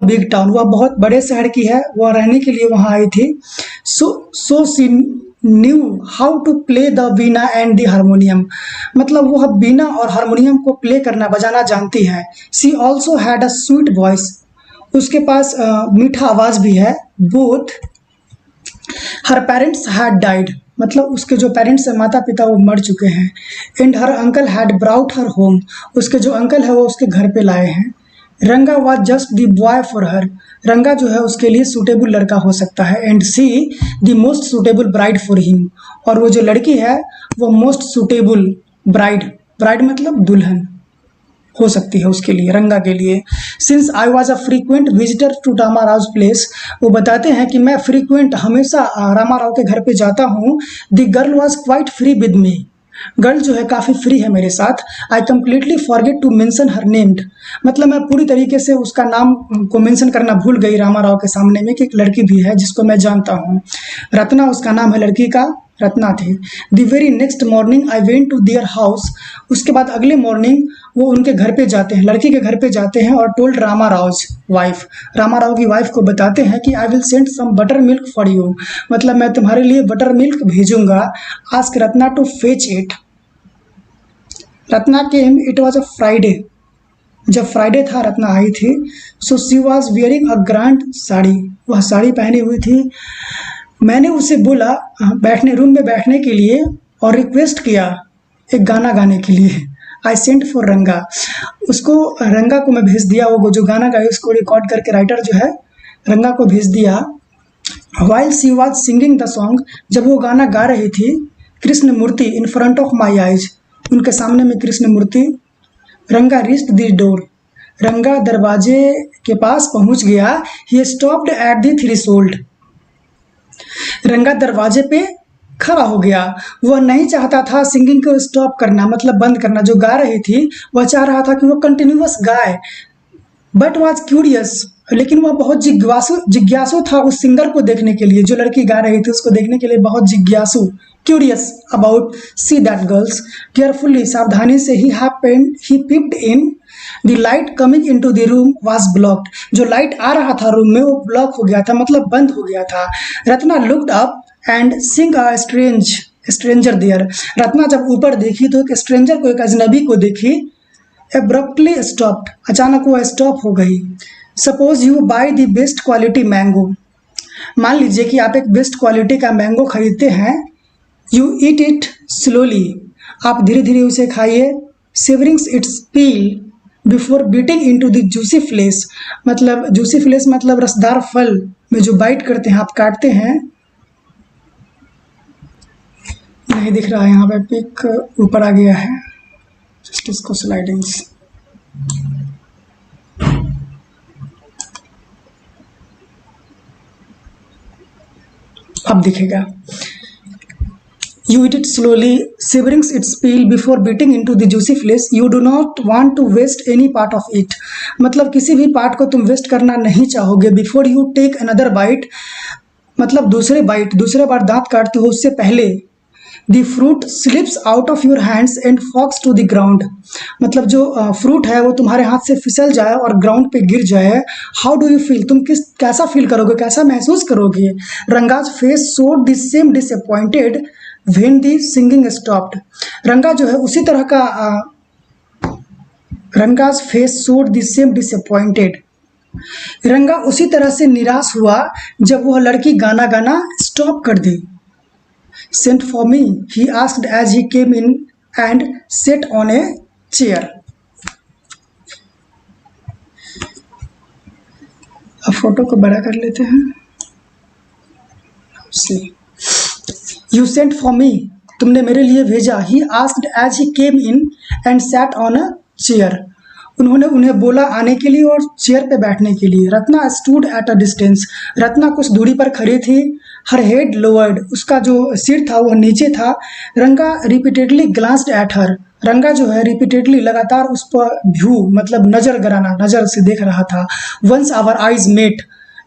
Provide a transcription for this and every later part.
Big town, वह बहुत बड़े शहर की है, वह रहने के लिए वहाँ आई थी। So she knew how to play the veena and the harmonium, मतलब वह बीना और हारमोनियम को प्ले करना बजाना जानती है। She also had a sweet voice, उसके पास मीठा आवाज़ भी है। Both her parents had died, मतलब उसके जो पेरेंट्स हैं, माता पिता, वो मर चुके हैं। And her uncle had brought her home, उसके जो अंकल है वो उसके घर पे लाए हैं। रंगा was just the boy for her, रंगा जो है उसके लिए सूटेबल लड़का हो सकता है। And see the most suitable bride for him, और वो जो लड़की है वो मोस्ट सूटेबल ब्राइड, ब्राइड मतलब दुल्हन हो सकती है उसके लिए, रंगा के लिए। Since I was a frequent visitor to Rama Rao place, वो बताते हैं कि मैं फ्रीक्वेंट हमेशा रामा राव के घर पे जाता हूँ। The girl was quite free with me, girl जो है काफ़ी फ्री है मेरे साथ। I completely forget to mention her named, मतलब मैं पूरी तरीके से उसका नाम को मेंशन करना भूल गई रामा राव के सामने में कि एक लड़की भी है जिसको मैं जानता हूँ। रत्ना उसका नाम है, लड़की का रत्ना थी। The very next morning I went to their house, उसके बाद अगले मॉर्निंग वो उनके घर पे जाते हैं, लड़की के घर पे जाते हैं, और टोल्ड रामा रावज वाइफ, रामा राव की वाइफ को बताते हैं कि I will send some butter milk for you, मतलब मैं तुम्हारे लिए बटर मिल्क भेजूंगा। Ask Ratna to fetch it. Ratna came, it was a Friday, जब फ्राइडे था रत्ना आई थी। So she was wearing a grand sari, वह साड़ी पहनी हुई थी। मैंने उसे बोला बैठने, रूम में बैठने के लिए, और रिक्वेस्ट किया एक गाना गाने के लिए। आई सेंट फॉर रंगा, उसको रंगा को मैं भेज दिया, वो जो गाना गाए उसको रिकॉर्ड करके राइटर जो है रंगा को भेज दिया। While she was singing the song, जब वो गाना गा रही थी, Krishna Murthy in front of my eyes, उनके सामने में कृष्ण मूर्ति। रंगा रीच्ड द डोर, रंगा दरवाजे के पास पहुंच गया। He stopped at the threshold, रंगा दरवाजे पे खड़ा हो गया। वह नहीं चाहता था सिंगिंग को स्टॉप करना, मतलब बंद करना, जो गा रही थी वह चाह रहा था कि वो कंटिन्यूअस गाए। बट वॉज क्यूरियस, लेकिन वह बहुत जिज्ञासु था उस सिंगर को देखने के लिए, जो लड़की गा रही थी उसको देखने के लिए बहुत जिज्ञासु, curious about see that girls. Carefully, सावधानी से, he peeped in, the light coming into the room was blocked, जो लाइट आ रहा था रूम में वो ब्लॉक हो गया था, मतलब बंद हो गया था। Ratna looked up and seeing a stranger there, Ratna जब ऊपर देखी तो एक स्ट्रेंजर को, एक अजनबी को देखी। एब्रप्टली स्टॉप्ड, अचानक वो स्टॉप हो गई। Suppose you by the best quality mango, मान लीजिए कि आप एक बेस्ट क्वालिटी का मैंगो खरीदते हैं। यू ईट इट स्लोली, आप धीरे धीरे उसे खाइए। Savourings its peel before beating into the juicy flesh, मतलब जूसी फ्लेश मतलब रसदार फल में जो बाइट करते हैं, आप काटते हैं। नहीं दिख रहा है यहाँ पे, पिक ऊपर आ गया है, जस्ट इसको स्लाइडिंग्स। अब दिखेगा। You eat it slowly, savoring its peel before biting into the juicy flesh. You do not want to waste any part of it. मतलब किसी भी पार्ट को तुम वेस्ट करना नहीं चाहोगे। Before you take another bite, मतलब दूसरे बार दांत काटते हो उससे पहले। The fruit slips out of your hands and falls to the ground. मतलब जो फ्रूट है वो तुम्हारे हाथ से फिसल जाए और ग्राउंड पे गिर जाए। How do you feel? तुम कैसा फील करोगे, कैसा महसूस करोगे? Ranga's face showed the same disappointed when the singing stopped. रंगा जो है उसी तरह का, Ranga's face showed the same disappointed. रंगा उसी तरह से निराश हुआ जब वह लड़की गाना गाना स्टॉप कर दी। Sent for me, he asked as he came in and sat on a chair. अब फोटो को बड़ा कर लेते हैं। You sent for me, तुमने मेरे लिए भेजा। He asked as he came in and sat on a chair. उन्होंने उन्हें बोला आने के लिए और चेयर पे बैठने के लिए। Ratna stood at a distance, Ratna कुछ दूरी पर खड़ी थी। हर हेड लोवर्ड, उसका जो सिर था वह नीचे था। रंगा रिपीटेडली ग्लांस्ड एट हर, रंगा जो है रिपीटेडली लगातार उस पर व्यू मतलब नजर गिराना, नजर से देख रहा था। वंस आवर आइज मेट,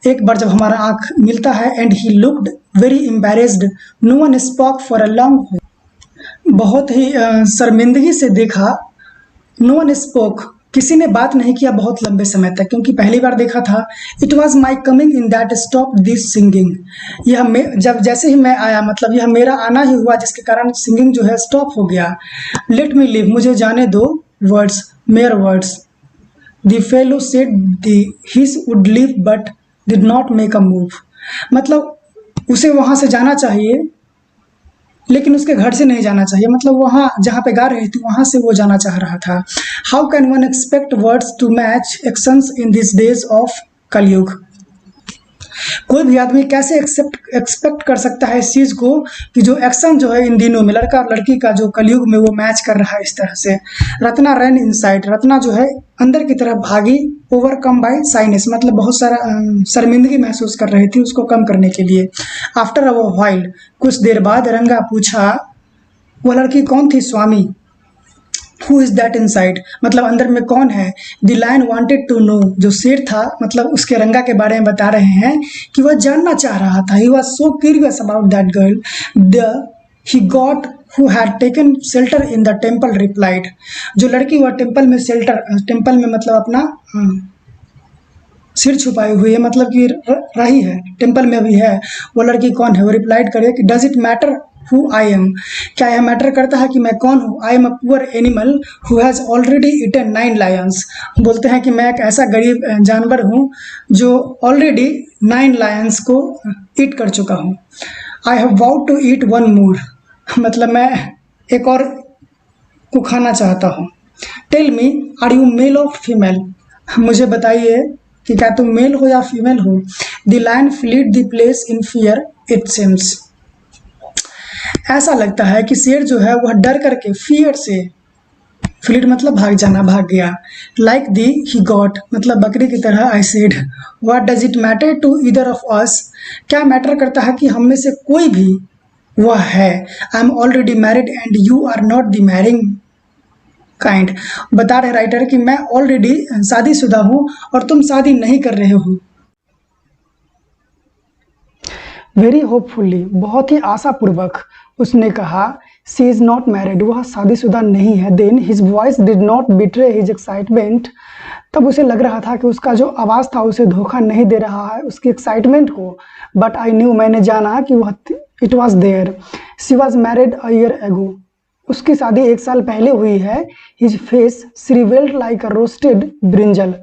एक बार जब हमारा आंख मिलता है। And he looked very embarrassed, no one spoke for a long, बहुत ही शर्मिंदगी से देखा। नो वन स्पोक, किसी ने बात नहीं किया बहुत लंबे समय तक, क्योंकि पहली बार देखा था। It was my coming in that stop this singing. जब जैसे ही मैं आया, मतलब यह मेरा आना ही हुआ जिसके कारण सिंगिंग जो है स्टॉप हो गया। लेट मी लिव, मुझे जाने दो। Words, mayor words. The fellow said the his would live but did not make a move. मतलब उसे वहां से जाना चाहिए लेकिन उसके घर से नहीं जाना चाहिए, मतलब वहाँ जहाँ पे गा रही थी वहाँ से वो जाना चाह रहा था। How can one expect words to match actions in this days of Kalyug. कोई भी आदमी कैसे एक्सपेक्ट कर सकता है इस चीज़ को कि जो एक्शन जो है इन दिनों में लड़का और लड़की का जो कलयुग में वो मैच कर रहा है इस तरह से। रत्ना रन इनसाइड, रत्ना जो है अंदर की तरफ भागी। ओवरकम बाय साइनेस, मतलब बहुत सारा शर्मिंदगी महसूस कर रही थी, उसको कम करने के लिए। आफ्टर अ व्हाइल, कुछ देर बाद रंगा पूछा, वह लड़की कौन थी Swami. Who is that inside, मतलब अंदर में कौन है। The lion wanted to know, जो शेर था मतलब उसके रंगा के बारे में बता रहे हैं कि वह जानना चाह रहा था। He was so curious about that girl. The he got who had taken shelter in the temple replied, जो लड़की वह टेम्पल में टेम्पल में मतलब अपना सिर छुपाई हुई है, मतलब कि रही है टेम्पल में अभी है। वो लड़की कौन है, वो रिप्लाइड करे कि does it matter who I am, क्या यह मैटर करता है कि मैं कौन हूँ। I am a poor animal who has already eaten 9 lions. बोलते हैं कि मैं एक ऐसा गरीब जानवर हूँ जो ऑलरेडी 9 लायंस को ईट कर चुका हूँ। I have vowed to eat 1 more, मतलब मैं एक और को खाना चाहता हूँ। Tell me, are you male or female, मुझे बताइए कि क्या तुम मेल हो या फीमेल हो। The lion fled the place in fear it seems, ऐसा लगता है कि शेर जो है वह डर करके फियर से, फ्लीड मतलब भाग जाना, भाग गया। लाइक दी ही गॉट, मतलब बकरी की तरह। I said, what does it matter to either of us, क्या मैटर करता है कि हम में से कोई भी वह है। I am already married and you are not the marrying kind, बता रहे राइटर कि मैं ऑलरेडी शादीशुदा हूँ और तुम शादी नहीं कर रहे हो। वेरी होपफुली, बहुत ही आशापूर्वक उसने कहा, सी इज़ नॉट मैरिड, वह शादीशुदा नहीं है। Then his voice did not betray his excitement, तब उसे लग रहा था कि उसका जो आवाज़ था उसे धोखा नहीं दे रहा है उसकी एक्साइटमेंट को। बट आई न्यू, मैंने जाना कि वह it was there. She was married a year ago, उसकी शादी 1 साल पहले हुई है। His face shrivelled like a roasted brinjal,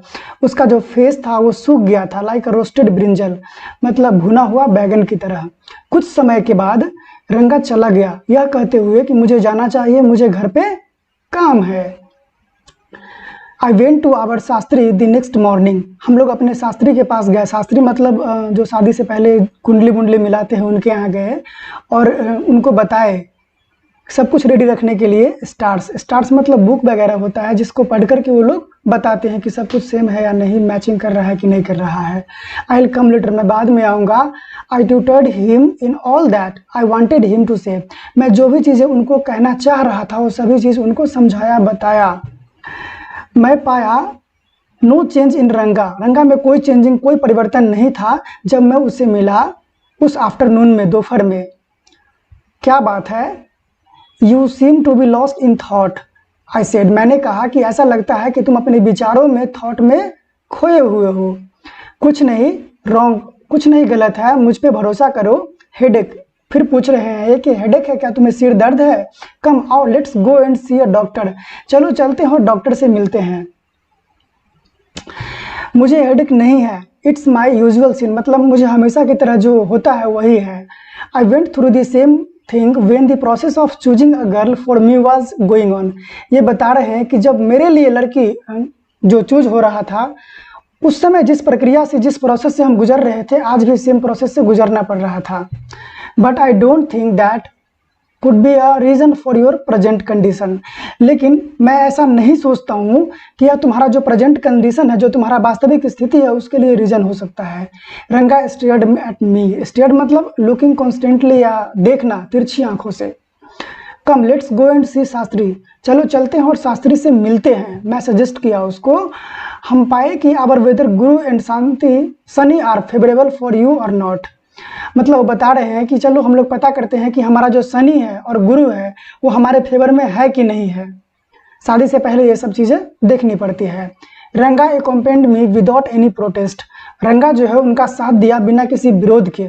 उसका जो फेस था वो सूख गया था। लाइक अ रोस्टेड ब्रिंजल मतलब भुना हुआ बैगन की तरह। कुछ समय के बाद रंगा चला गया, यह कहते हुए कि मुझे जाना चाहिए, मुझे घर पे काम है। I went to our Shastri the next morning, हम लोग अपने शास्त्री के पास गए। शास्त्री मतलब जो शादी से पहले कुंडली वुंडली मिलाते हैं, उनके यहाँ गए और उनको बताए सब कुछ रेडी रखने के लिए। स्टार्स मतलब बुक वगैरह होता है जिसको पढ़ कर के वो लोग बताते हैं कि सब कुछ सेम है या नहीं, मैचिंग कर रहा है कि नहीं कर रहा है। आई विल कम लेटर, मैं बाद में आऊँगा। I tutored him in all that I wanted him to say, मैं जो भी चीज़ें उनको कहना चाह रहा था वो सभी चीज़ उनको समझाया, बताया। मैं पाया नो चेंज इन रंगा, रंगा में कोई चेंजिंग, कोई परिवर्तन नहीं था जब मैं उससे मिला उस आफ्टरनून में, दोपहर में। क्या बात है। You seem to be lost in thought, I said, मैंने कहा कि ऐसा लगता है कि तुम अपने विचारों में, थॉट में खोए हुए हो। कुछ नहीं रॉन्ग, कुछ नहीं गलत है, मुझ पे भरोसा करो। हेडेक, फिर पूछ रहे हैं कि हेडेक है क्या, तुम्हें सिर दर्द है। कम आओ let's go and see a doctor, चलो चलते हैं डॉक्टर से मिलते हैं। मुझे हेडेक नहीं है, इट्स माई यूजुअल सीन, मतलब मुझे हमेशा की तरह जो होता है वही है। I went through the same thing when the process of choosing a girl for me was going on, ये बता रहे हैं कि जब मेरे लिए लड़की जो चूज हो रहा था उस समय जिस प्रक्रिया से, जिस प्रोसेस से हम गुजर रहे थे, आज भी सेम प्रोसेस से गुजरना पड़ रहा था। But I don't think that could be a reason for your present condition, लेकिन मैं ऐसा नहीं सोचता हूँ कि यह तुम्हारा जो प्रेजेंट कंडीशन है, जो तुम्हारा वास्तविक स्थिति है, उसके लिए रीज़न हो सकता है। रंगा स्टेयर्ड एट मी, स्टेयर्ड मतलब लुकिंग कॉन्स्टेंटली या देखना तिरछी आंखों से। कम लेट्स गो एंड सी शास्त्री, चलो चलते हैं और शास्त्री से मिलते हैं, मैं सजेस्ट किया उसको। हम पाए कि आवर वेदर गुरु एंड शांति Shani are favourable for you or not, मतलब वो बता रहे हैं कि चलो हम लोग पता करते हैं कि हमारा जो शनि है और गुरु है वो हमारे फेवर में है कि नहीं है। शादी से पहले ये सब चीज़ें देखनी पड़ती है। रंगा accompanied me without any protest, रंगा जो है उनका साथ दिया बिना किसी विरोध के।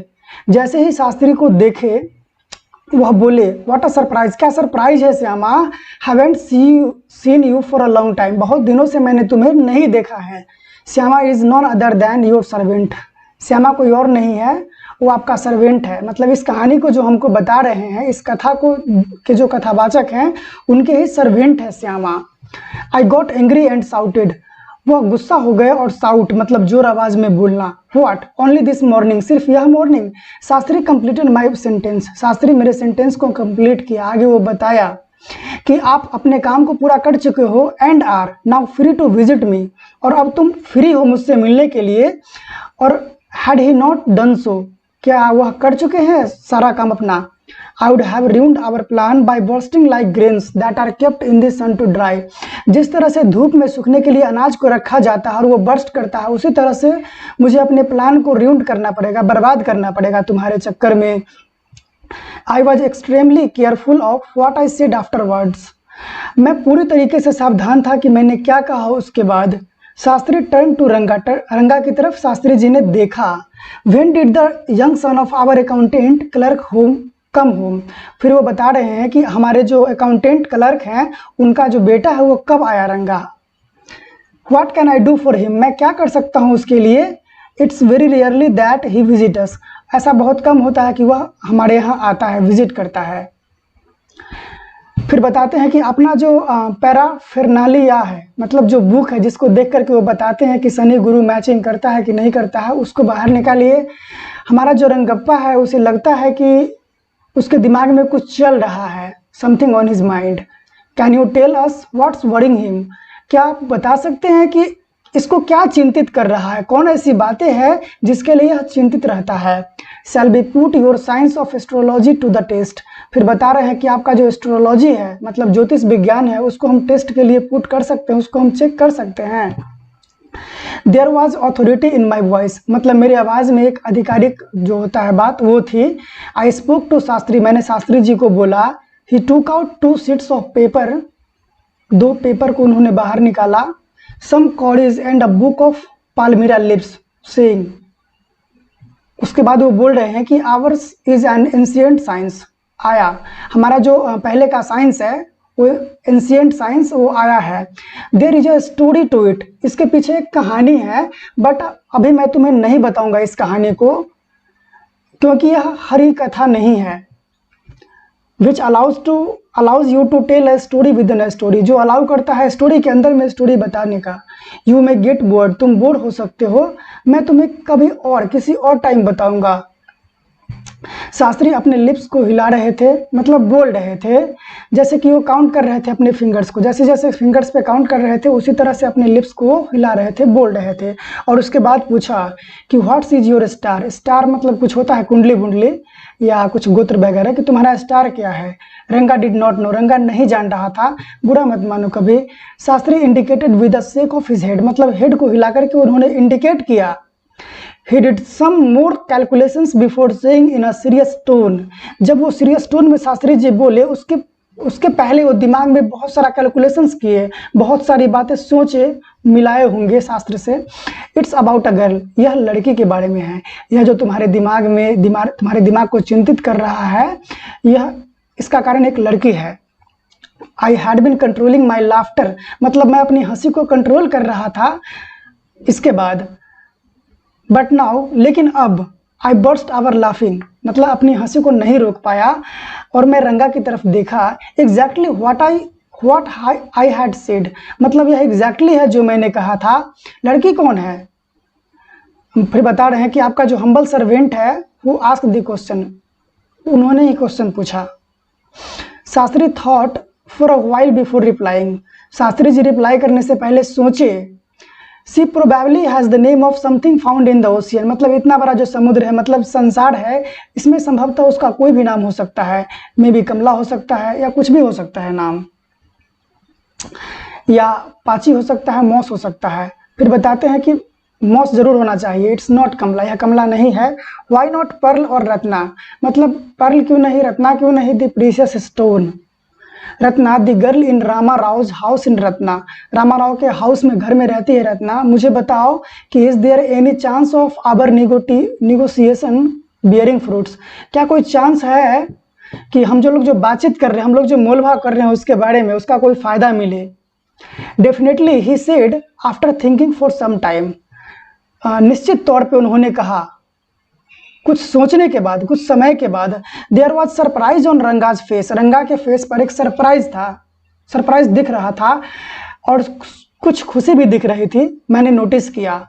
जैसे ही शास्त्री को देखे वह बोले व्हाट अ सरप्राइज, क्या सरप्राइज है Shyama, haven't seen you for a long time, बहुत दिनों से मैंने तुम्हें नहीं देखा है। Shyama is none other than your servant, Shyama कोई और नहीं है, वो आपका सर्वेंट है। मतलब इस कहानी को जो हमको बता रहे हैं, इस कथा को के जो कथावाचक हैं उनके ही सर्वेंट है Shyama. I got angry and shouted, वह गुस्सा हो गए और साउट मतलब जोर आवाज में बोलना। व्हाट, ओनली दिस मॉर्निंग, सिर्फ यह morning. Shastri completed my sentence, Shastri मेरे सेंटेंस को कंप्लीट किया। आगे वो बताया कि आप अपने काम को पूरा कर चुके हो and are now free to visit me, और अब तुम फ्री हो मुझसे मिलने के लिए। और had he not done so, क्या वह कर चुके हैं सारा काम अपना। I would have ruined our plan by bursting like grains that are kept in the sun to dry, जिस तरह से धूप में सूखने के लिए अनाज को रखा जाता है और वो बर्स्ट करता है, उसी तरह से मुझे अपने प्लान को ruined करना पड़ेगा, बर्बाद करना पड़ेगा तुम्हारे चक्कर में। I was extremely careful of what I said afterwards, मैं पूरी तरीके से सावधान था कि मैंने क्या कहा उसके बाद। शास्त्री टर्न टू रंगा, रंगा की तरफ शास्त्री जी ने देखा। When did the young son of our accountant clerk come home, फिर वो बता रहे हैं कि हमारे जो अकाउंटेंट क्लर्क हैं उनका जो बेटा है वो कब आया रंगा। What can I do for him, मैं क्या कर सकता हूँ उसके लिए। It's very rarely that he visit us, ऐसा बहुत कम होता है कि वह हमारे यहाँ आता है, विजिट करता है। फिर बताते हैं कि अपना जो पैराफेरनालिया है, मतलब जो बुक है जिसको देख करके वो बताते हैं कि शनि गुरु मैचिंग करता है कि नहीं करता है, उसको बाहर निकालिए। हमारा जो रंगप्पा है उसे लगता है कि उसके दिमाग में कुछ चल रहा है, something on his mind. Can you tell us what's worrying him, क्या आप बता सकते हैं कि इसको क्या चिंतित कर रहा है, कौन ऐसी बातें हैं जिसके लिए यह चिंतित रहता है। Shall be put your science of astrology to the test, फिर बता रहे हैं कि आपका जो एस्ट्रोलॉजी है मतलब ज्योतिष विज्ञान है उसको हम टेस्ट के लिए पुट कर सकते हैं, उसको हम चेक कर सकते हैं। There was authority in my voice, मतलब मेरी आवाज़ में एक आधिकारिक जो होता है बात वो थी। आई स्पोक टू शास्त्री, मैंने शास्त्री जी को बोला। He took out 2 sheets of paper, 2 paper को उन्होंने बाहर निकाला। Some codices and a book of palmyra leaves saying, उसके बाद वो बोल रहे हैं कि ours is an ancient science, आया हमारा जो पहले का साइंस है वो एंशिएंट साइंस वो आया है। There is a story to it, इसके पीछे एक कहानी है, बट अभी मैं तुम्हें नहीं बताऊंगा इस कहानी को क्योंकि यह हरी कथा नहीं है। Which allows you to tell a story within a story, जो अलाउ करता है स्टोरी के अंदर में स्टोरी बताने का। यू मे गेट बोर्ड, तुम बोर हो सकते हो, मैं तुम्हें कभी और किसी और टाइम बताऊंगा। शास्त्री अपने लिप्स को हिला रहे थे, मतलब बोल रहे थे, जैसे कि वो काउंट कर रहे थे अपने फिंगर्स को, जैसे जैसे फिंगर्स पे काउंट कर रहे थे उसी तरह से अपने लिप्स को हिला रहे थे, बोल रहे थे। और उसके बाद पूछा कि what's is your star, star मतलब कुछ होता है कुंडली बुंडली या कुछ गोत्र वगैरह, कि तुम्हारा स्टार क्या है। रंगा डिड नॉट नो, रंगा नहीं जान रहा था, बुरा मत मानो कभी। Shastri indicated with the shake of his head, मतलब हेड को हिला करके उन्होंने इंडिकेट किया। He did some more calculations before saying in a serious tone, जब वो सीरियस टोन में शास्त्री जी बोले उसके पहले वो दिमाग में बहुत सारा कैलकुलेशंस किए, बहुत सारी बातें सोचे, मिलाए होंगे शास्त्र से। इट्स अबाउट अ गर्ल, यह लड़की के बारे में है, यह जो तुम्हारे दिमाग में तुम्हारे दिमाग को चिंतित कर रहा है, यह इसका कारण एक लड़की है। I had been controlling my laughter, मतलब मैं अपनी हंसी को कंट्रोल कर रहा था इसके बाद। बट नाउ, लेकिन अब, आई बर्स्ट आवर लाफिंग, मतलब अपनी हंसी को नहीं रोक पाया और मैं रंगा की तरफ देखा। Exactly what I had said, मतलब यह एग्जैक्टली है जो मैंने कहा था। लड़की कौन है, फिर बता रहे हैं कि आपका जो हम्बल सर्वेंट है वो आस्क द क्वेश्चन, उन्होंने ही क्वेश्चन पूछा। Shastri thought for a while before replying, Shastri ji reply करने से पहले सोचे। She probably has the name of something found in the ocean, मतलब इतना बड़ा जो समुद्र है, मतलब संसार है, इसमें संभवतः उसका कोई भी नाम हो सकता है। मे बी कमला हो सकता है या कुछ भी हो सकता है नाम, या पाची हो सकता है, मॉस हो सकता है। फिर बताते हैं कि मॉस जरूर होना चाहिए, इट्स नॉट कमला, यह कमला नहीं है। वाई नॉट पर्ल और रत्ना, मतलब पर्ल क्यों नहीं, रत्ना क्यों नहीं, the precious stone. Ratna the girl in Rama Rao house in Ratna, Rama Rao के हाउस में घर में रहती है रत्ना, मुझे बताओ कि is there any chance of our negotiation bearing fruits, क्या कोई चांस है कि हम जो लोग जो बातचीत कर रहे हैं, हम लोग जो मोलभाव कर रहे हैं उसके बारे में उसका कोई फायदा मिले। Definitely he said after thinking for some time, निश्चित तौर पे उन्होंने कहा कुछ सोचने के बाद, कुछ समय के बाद। There was surprise on Ranga's face, Ranga के फेस पर एक सरप्राइज था, सरप्राइज दिख रहा था और कुछ खुशी भी दिख रही थी, मैंने नोटिस किया।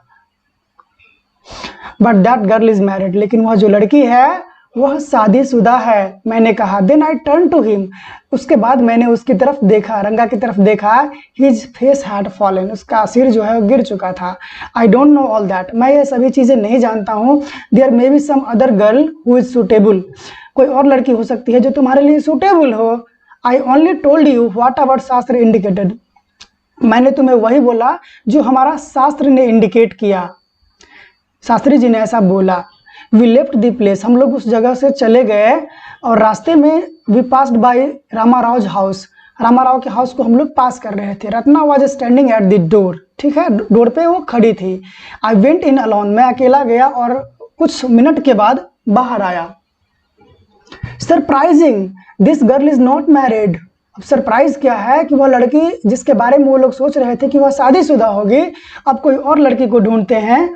But that girl is married, लेकिन वह जो लड़की है वह शादीशुदा है, मैंने कहा। Then I turn to him, उसके बाद मैंने उसकी तरफ देखा, रंगा की तरफ देखा। हिज फेस हैड फॉलन, उसका सिर जो है वो गिर चुका था। I don't know all that, मैं ये सभी चीज़ें नहीं जानता हूँ। There may be some other girl who is suitable, कोई और लड़की हो सकती है जो तुम्हारे लिए सुटेबल हो। I only told you what our shastra indicated, मैंने तुम्हें वही बोला जो हमारा शास्त्र ने इंडिकेट किया, शास्त्री जी ने ऐसा बोला। वी लेफ्ट द प्लेस, हम लोग उस जगह से चले गए और रास्ते में we passed by Rama Rao house, Rama Rao के हाउस को हम लोग पास कर रहे थे। Ratna was standing at the door, ठीक है, डोर पे वो खड़ी थी। आई वेंट इन अलोन, मैं अकेला गया और कुछ मिनट के बाद बाहर आया। Surprising, this girl is not married, अब सरप्राइज क्या है कि वह लड़की जिसके बारे में वो लोग सोच रहे थे कि वह शादीशुदा होगी, अब कोई और लड़की को ढूंढते हैं,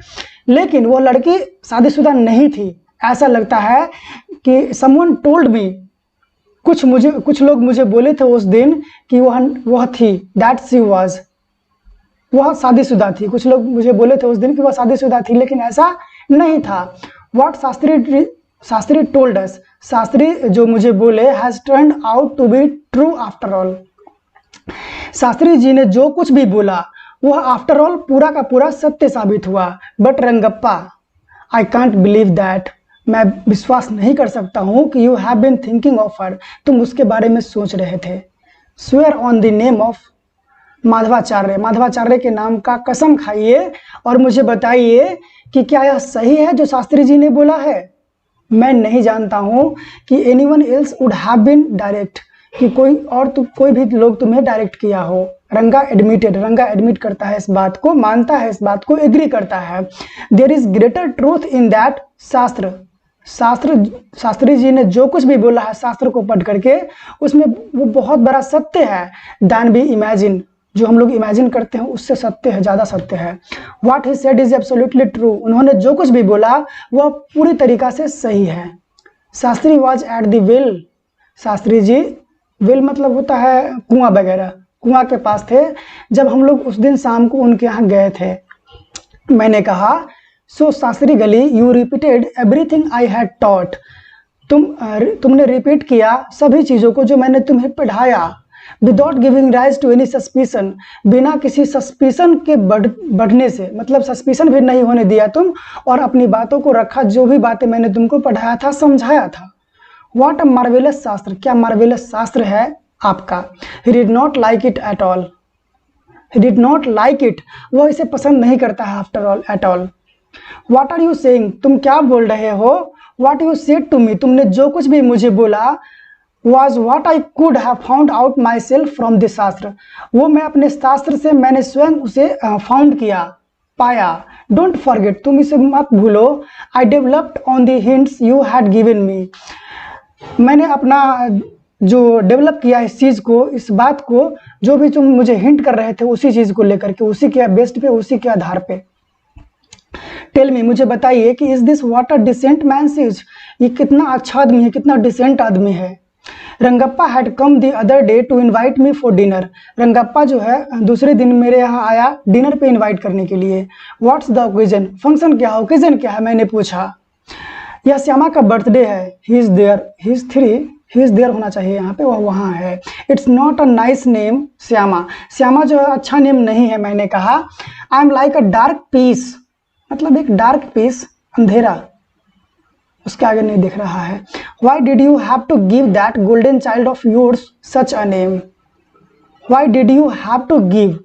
लेकिन वो लड़की शादीशुदा नहीं थी। ऐसा लगता है कि समवन टोल्ड मी, कुछ लोग मुझे बोले थे उस दिन कि वह थी, दैट शी वाज, वह शादीशुदा थी। कुछ लोग मुझे बोले थे उस दिन कि वह शादीशुदा थी, लेकिन ऐसा नहीं था। What Shastri told us, Shastri जो मुझे बोले, has turned out to be true after all, Shastri ji ने जो कुछ भी बोला वह आफ्टर ऑल पूरा का पूरा सत्य साबित हुआ। But Rangappa, I can't believe that, मैं विश्वास नहीं कर सकता हूँ कि you have been thinking of her, तुम उसके बारे में सोच रहे थे। Swear on the name of Madhavacharya, Madhavacharya के नाम का कसम खाइए और मुझे बताइए कि क्या यह सही है जो शास्त्री जी ने बोला है। मैं नहीं जानता हूँ कि anyone else would have been direct, कि कोई भी लोग तुम्हें डायरेक्ट किया हो। रंगा एडमिटेड, रंगा एडमिट करता है इस बात को, मानता है इस बात को, एग्री करता है। There is greater truth in that Shastri ji ने जो कुछ भी बोला है शास्त्र को पढ़ करके, उसमें वो बहुत बड़ा सत्य है। दैन बी इमेजिन, जो हम लोग इमेजिन करते हैं उससे सत्य है, ज़्यादा सत्य है। What he said is absolutely true, उन्होंने जो कुछ भी बोला वह पूरी तरीका से सही है। Shastri was at the well, Shastri ji, well मतलब होता है कुआं वगैरह, कुआं के पास थे जब हम लोग उस दिन शाम को उनके यहाँ गए थे। मैंने कहा, सो शास्त्री गली, you repeated everything I had taught, तुमने रिपीट किया सभी चीज़ों को जो मैंने तुम्हें पढ़ाया। Without giving rise to any suspicion, बिना किसी सस्पिशन के बढ़ने से, मतलब सस्पिशन भी नहीं होने दिया तुम, और अपनी बातों को रखा, जो भी बातें मैंने तुमको पढ़ाया था, समझाया था। व्हाट अ मार्वेलस शास्त्र, क्या मार्वेलस शास्त्र है आपका। He did not like it at all, he did not like it, वह इसे पसंद नहीं करता है after all, at all. What are you saying, तुम क्या बोल रहे हो। What you said to me, तुमने जो कुछ भी मुझे बोला, was what I could have found out myself from the शास्त्र, वो मैं अपने शास्त्र से मैंने स्वयं उसे फाउंड किया, पाया। डोंट फॉरगेट, तुम इसे मत भूलो। I developed on the hints you had given me, मैंने अपना जो डेवलप किया इस चीज़ को, इस बात को, जो भी तुम मुझे हिंट कर रहे थे उसी चीज़ को लेकर के, उसी के बेस्ट पे, उसी के आधार पे। टेल मी, मुझे बताइए कि is this what a decent man is, ये कितना अच्छा आदमी है, कितना डिसेंट आदमी है। Rangappa had come the other day to invite me for dinner, Rangappa जो है दूसरे दिन मेरे यहाँ आया डिनर पे इनवाइट करने के लिए। व्हाट्स द ओकेजन, फंक्शन क्या है, ओकेजन क्या है, मैंने पूछा। यह श्यामा का बर्थडे है। He is there, he is three, he is there होना चाहिए यहाँ पे, वह वहाँ है। It's not a nice name Shyama, Shyama जो है अच्छा नेम नहीं है, मैंने कहा। I am like a dark piece, मतलब एक डार्क पीस, अंधेरा, उसके आगे नहीं दिख रहा है। Why did you have to give that golden child of yours such a name, why did you have to give,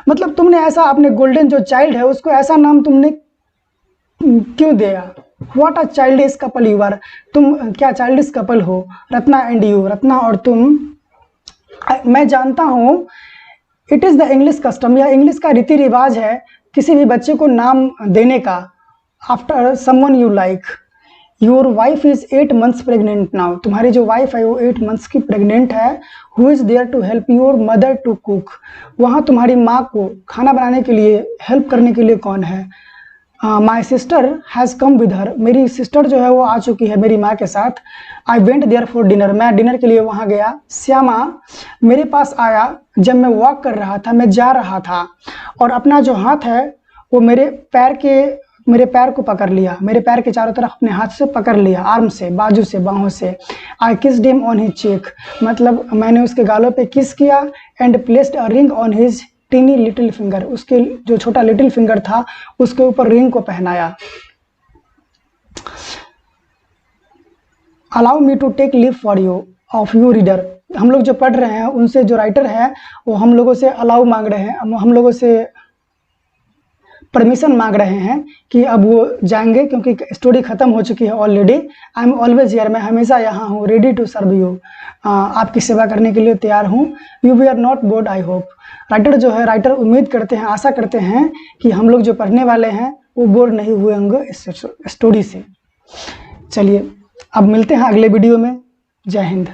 मतलब तुमने ऐसा अपने गोल्डन जो चाइल्ड है उसको ऐसा नाम तुमने क्यों दिया। What a childish couple you are, तुम क्या चाइल्डिश कपल हो। रत्ना एंड यू, रत्ना और तुम मैं जानता हूँ it is the English custom, यह इंग्लिश का रीति रिवाज है किसी भी बच्चे को नाम देने का after someone you like. Your wife is 8 months pregnant now, तुम्हारी जो वाइफ है वो 8 months की प्रेग्नेंट है। Who is there to help your mother to cook, वहाँ तुम्हारी माँ को खाना बनाने के लिए हेल्प करने के लिए कौन है? My sister has come with her, मेरी सिस्टर जो है वो आ चुकी है मेरी माँ के साथ। I went there for dinner, मैं डिनर के लिए वहाँ गया। श्यामा मेरे पास आया जब मैं वॉक कर रहा था, मैं जा रहा था, और अपना जो हाथ है वो मेरे पैर को पकड़ लिया, मेरे पैर के चारों तरफ अपने हाथ से पकड़ लिया, आर्म से, बाजू से, बाहों से। I kissed him on his cheek, मतलब मैंने उसके गालों पे किस किया। And placed a ring on his tiny little finger, उसके जो छोटा लिटिल फिंगर था उसके ऊपर रिंग को पहनाया। Allow me to take leave for you of you reader, हम लोग जो पढ़ रहे हैं उनसे जो राइटर है वो हम लोगों से अलाउ मांग रहे हैं, हम लोगों से परमिशन मांग रहे हैं कि अब वो जाएंगे क्योंकि स्टोरी ख़त्म हो चुकी है already. I am always here, मैं हमेशा यहाँ हूँ। रेडी टू सर्व यू, आपकी सेवा करने के लिए तैयार हूँ। You we are not bored I hope, writer उम्मीद करते हैं, आशा करते हैं कि हम लोग जो पढ़ने वाले हैं वो बोर नहीं हुए होंगे इस स्टोरी से। चलिए अब मिलते हैं अगले वीडियो में। जय हिंद।